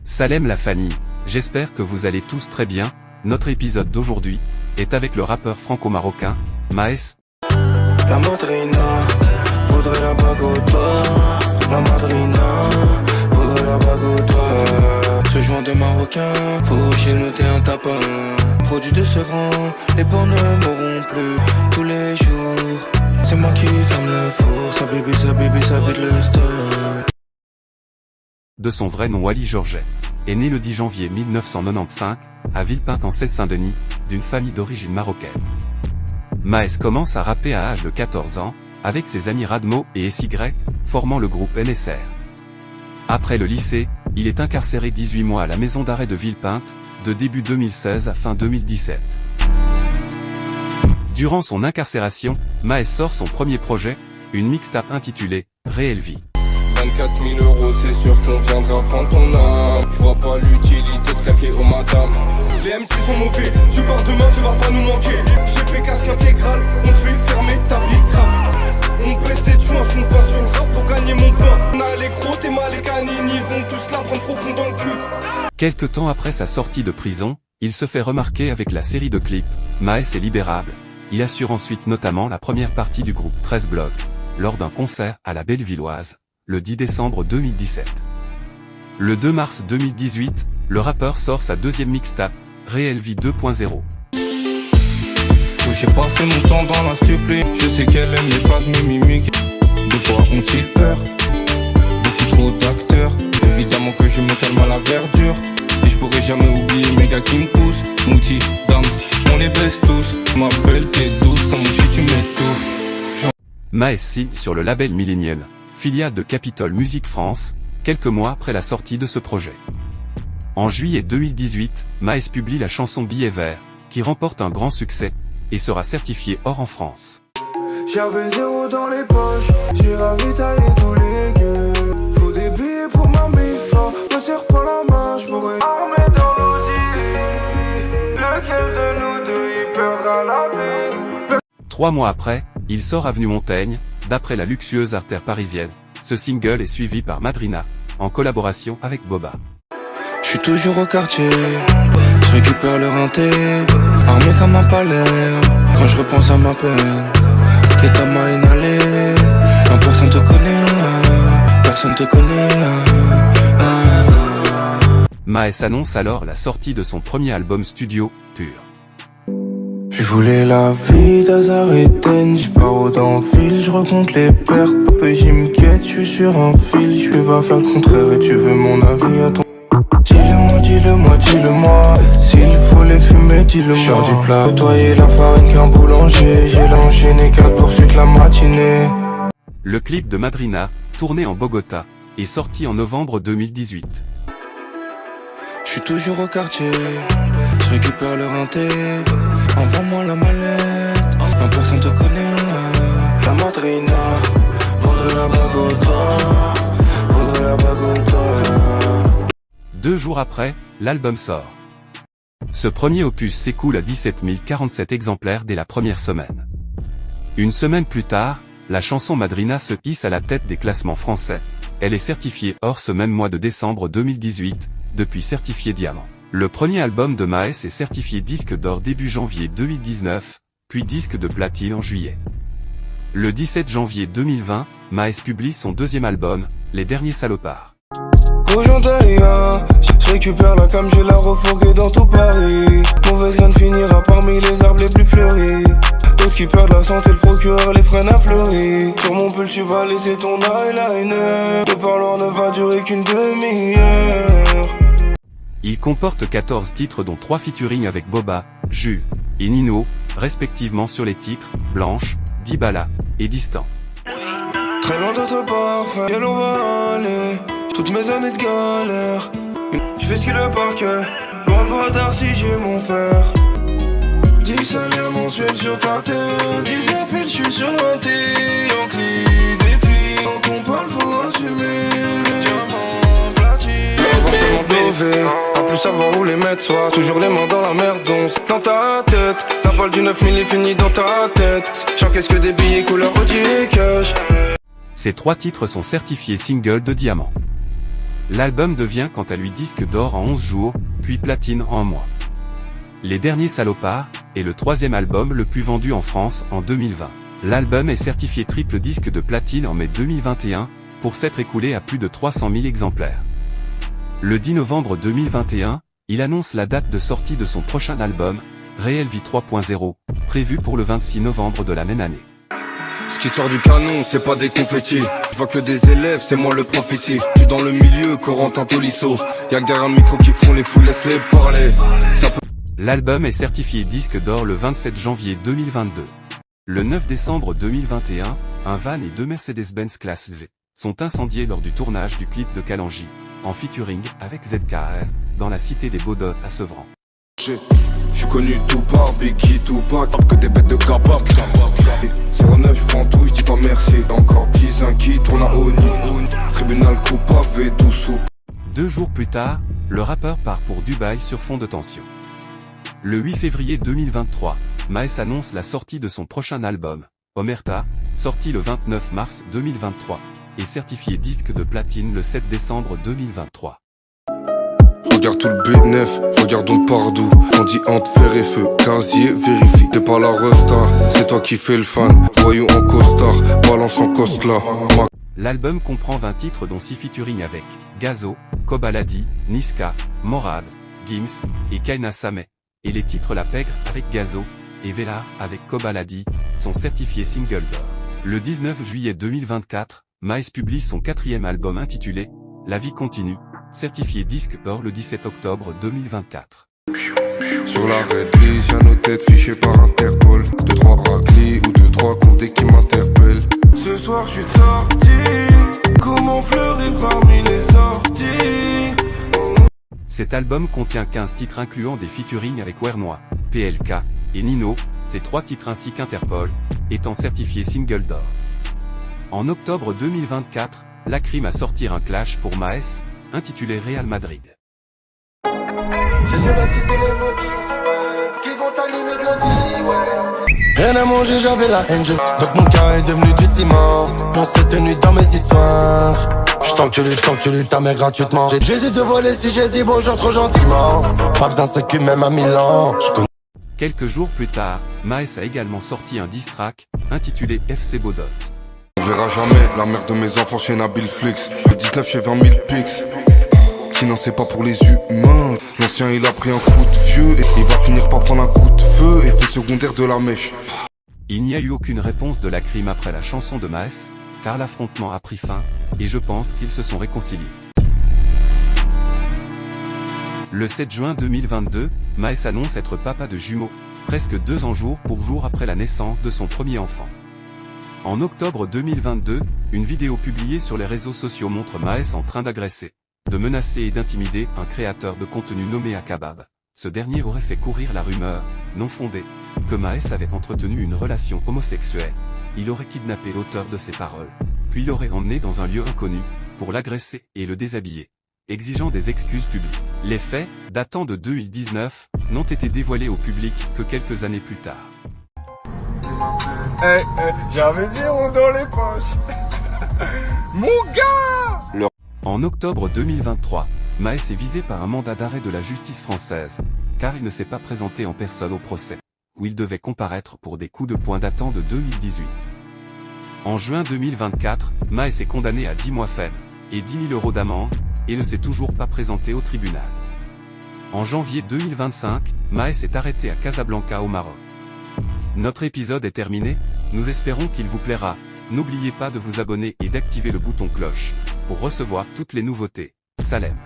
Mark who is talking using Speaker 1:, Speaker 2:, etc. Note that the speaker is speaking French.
Speaker 1: Salam la famille, j'espère que vous allez tous très bien. Notre épisode d'aujourd'hui est avec le rappeur franco-marocain, Maes.
Speaker 2: La madrina, voudrait la bague au doigt. La madrina, voudrait la bague au doigt. Ce joint de marocain, faut chez nous t'es un tapin. Produit de Sevran, les porcs ne mourront plus tous les jours. C'est moi qui ferme le four, sa bibi, ça vide le stock.
Speaker 1: De son vrai nom Wally Georget, est né le 10 janvier 1995, à Villepinte en Seine-Saint-Denis, d'une famille d'origine marocaine. Maes commence à rapper à l'âge de 14 ans, avec ses amis Radmo et SY, formant le groupe NSR. Après le lycée, il est incarcéré 18 mois à la maison d'arrêt de Villepinte, de début 2016 à fin 2017. Durant son incarcération, Maes sort son premier projet, une mixtape intitulée « Réelle vie ».
Speaker 2: 24 000 €, c'est sûr qu'on viendra prendre ton âme. Je vois pas l'utilité de claquer aux madames. Les MC sont mauvais, tu pars demain, tu vas pas nous manquer. GP casque intégral, on te fait fermer ta vie grave. On baisse les tuins, je compte pas sur le rap pour gagner mon pain. On a les gros, t'es mal, les canines, ils vont tous la prendre profond dans le cul.
Speaker 1: Quelque temps après sa sortie de prison, il se fait remarquer avec la série de clips « Maes est libérable ». Il assure ensuite notamment la première partie du groupe 13 Blocs, lors d'un concert à la Bellevilloise, le 10 décembre 2017. Le 2 mars 2018, le rappeur sort sa deuxième mixtape, Réelle vie 2.0.
Speaker 2: J'ai passé mon temps dans la stupé. Je sais qu'elle aime les phases mimiques. De quoi ont-ils peur? Beaucoup trop d'acteurs. Évidemment que je me calme à la verdure. Et je pourrai jamais oublier mes gars qui me poussent. Mouti, Dams, on les baisse tous. M'appelle t'es douce, comme tu m'étouffes.
Speaker 1: Maes signe sur le label Millennial, filiale de Capitol Music France, quelques mois après la sortie de ce projet. En juillet 2018, Maes publie la chanson Billet vert, qui remporte un grand succès, et sera certifiée or en France.
Speaker 2: J'avais 0 dans les poches, j'ai ravitaillé tous les gueux. Faut des billets pour ma mifa, me serre pas la main, j'pourrais armer dans l'audi. Lequel de nous deux y perdra la vie?
Speaker 1: 3 mois après, il sort Avenue Montaigne, d'après la luxueuse artère parisienne. Ce single est suivi par Madrina, en collaboration avec Boba.
Speaker 2: J'suis toujours au quartier, j'récupère le rinté, armé comme un palais. Quand je repense à ma peine, qu'est ta main inhalée. Non, personne te connaît, personne te connaît.
Speaker 1: Maes annonce alors la sortie de son premier album studio, Pur.
Speaker 2: Je voulais la vie d'Azareten, j'y pars dans le fil, je recompte les pertes, papa j'y me quête, je suis sur un fil, je vais faire le contraire et tu veux mon avis à ton. Dis-le-moi, s'il faut les fumer, dis-le-moi. J'sors du plat, nettoyer la farine qu'un boulanger, j'ai l'enchaîné 4 poursuites la matinée.
Speaker 1: Le clip de Madrina, tourné en Bogota, est sorti en novembre 2018.
Speaker 2: Je suis toujours au quartier, je récupère le rinté. Envoie-moi la mallette, non personne te connaît. La madrina, voudrait la bague au doigt, voudrait la bague au doigt.
Speaker 1: 2 jours après, l'album sort. Ce premier opus s'écoule à 17 047 exemplaires dès la première semaine. Une semaine plus tard, la chanson Madrina se hisse à la tête des classements français. Elle est certifiée or ce même mois de décembre 2018, depuis certifié diamant. Le premier album de Maes est certifié disque d'or début janvier 2019, puis disque de platine en juillet. Le 17 janvier 2020, Maes publie son deuxième album, Les Derniers Salopards.
Speaker 2: Je récupère la cam, j'ai la refourguée dans tout Paris. Mauvaise graine finira parmi les arbres les plus fleuris. D'autres qui perdent la santé, le procureur les freine à fleurir. Sur mon pull tu vas laisser ton eyeliner. Le parloir ne va durer qu'une demi-heure.
Speaker 1: Il comporte 14 titres dont 3 featuring avec Boba, Jules et Nino, respectivement sur les titres Blanche, Dibala et Distant.
Speaker 2: Très loin d'être parfait, quel on va aller? Toutes mes années de galère, je fais ce qu'il veut par cœur. Loin de bras si j'ai mon fer. 10 salaires mensuels sur ta tête, 10 appels, je suis sur l'anté. Encli, défi, quand on parle faut assumer. Diamant, platine, l'avortement dové. À plus savoir où les mettre, soit toujours les mains dans la merde. Donc dans ta tête, la balle du 9000 est finie dans ta tête. J'encaisse que des billets couleur Audi et cash.
Speaker 1: Ces 3 titres sont certifiés single de diamant. L'album devient quant à lui disque d'or en 11 jours, puis platine en un mois. Les Derniers Salopards est le troisième album le plus vendu en France en 2020. L'album est certifié triple disque de platine en mai 2021, pour s'être écoulé à plus de 300 000 exemplaires. Le 10 novembre 2021, il annonce la date de sortie de son prochain album, Réelle Vie 3.0, prévu pour le 26 novembre de la même année.
Speaker 2: Ce qui sort du canon, c'est pas des confettis. Je vois que des élèves, c'est moi le prof ici. Je suis dans le milieu, Corentin Tolisso. Y'a que derrière un micro qui font les foules, laisse-les parler.
Speaker 1: L'album est certifié disque d'or le 27 janvier 2022. Le 9 décembre 2021, un van et deux Mercedes-Benz Classe V sont incendiés lors du tournage du clip de Kalanji, en featuring avec ZKR, dans la cité des Baudottes à Sevran.
Speaker 2: Je suis connu tout par Biggie, Tupac, que des bêtes de capable. 09, je prends tout, je dis pas merci. Encore 10 qui tourne à Oni. Tribunal coupable, V12 sous.
Speaker 1: 2 jours plus tard, le rappeur part pour Dubaï sur fond de tension. Le 8 février 2023, Maes annonce la sortie de son prochain album, Omerta, sorti le 29 mars 2023, et certifié disque de platine le 7 décembre 2023.
Speaker 2: Regarde tout le B9, regarde donc partout. On dit entre fer et feu, casier, vérifie. T'es pas la resta, c'est toi qui fais le fan. Voyons en costard, balance en costla.
Speaker 1: L'album comprend 20 titres dont 6 featuring avec Gazo, Kobaladi, Niska, Morad, Gims et Kaina Sameh. Et les titres La Pègre avec Gazo et Vélar avec Kobaladi sont certifiés single d'or. Le 19 juillet 2024, Maes publie son 4e album intitulé La Vie Continue, certifié disque d'or le 17 octobre 2024.
Speaker 2: Sur la red list, y'a nos têtes fichées par Interpol. 2-3 raclis ou 2-3 comptés qui m'interpellent. Ce soir je suis sorti, comment fleurir parmi les orties.
Speaker 1: Cet album contient 15 titres incluant des featuring avec Wernois, PLK et Nino, ces 3 titres ainsi qu'Interpol, étant certifiés single d'or. En octobre 2024, Lacrim a sorti un clash pour Maes, intitulé Real Madrid.
Speaker 3: C'est de la cité les motifs, qui vont t'allumer Gandhi, ouais. Rien à manger, j'avais la haine, donc mon cœur est devenu du ciment. On s'est tenu dans mes histoires. J't'encule ta mère gratuitement. J'hésite de voler si j'ai dit bonjour trop gentiment. Pas besoin c'est que même à Milan.
Speaker 1: Quelques jours plus tard, Maes a également sorti un diss track, intitulé FC Baudottes.
Speaker 2: On verra jamais la mère de mes enfants chez Nabil Flix. Le 19 chez 20 000 pics. Sinon c'est pas pour les humains. L'ancien il a pris un coup de vieux et il va finir par prendre un coup de feu. Effet secondaire de la mèche.
Speaker 1: Il n'y a eu aucune réponse de Lacrim après la chanson de Maes, car l'affrontement a pris fin, et je pense qu'ils se sont réconciliés. Le 7 juin 2022, Maes annonce être papa de jumeaux, presque 2 ans jour pour jour après la naissance de son premier enfant. En octobre 2022, une vidéo publiée sur les réseaux sociaux montre Maes en train d'agresser, de menacer et d'intimider un créateur de contenu nommé Akabab. Ce dernier aurait fait courir la rumeur, non fondée, que Maes avait entretenu une relation homosexuelle. Il aurait kidnappé l'auteur de ces paroles, puis l'aurait emmené dans un lieu inconnu, pour l'agresser et le déshabiller, exigeant des excuses publiques. Les faits, datant de 2019, n'ont été dévoilés au public que quelques années plus tard.
Speaker 3: J'avais 0 dans les poches. Mon gars!
Speaker 1: En octobre 2023, Maes est visé par un mandat d'arrêt de la justice française, car il ne s'est pas présenté en personne au procès, où il devait comparaître pour des coups de poing datant de 2018. En juin 2024, Maes est condamné à 10 mois ferme, et 10 000 € d'amende, et ne s'est toujours pas présenté au tribunal. En janvier 2025, Maes est arrêté à Casablanca au Maroc. Notre épisode est terminé, nous espérons qu'il vous plaira. N'oubliez pas de vous abonner et d'activer le bouton cloche, pour recevoir toutes les nouveautés. Salem.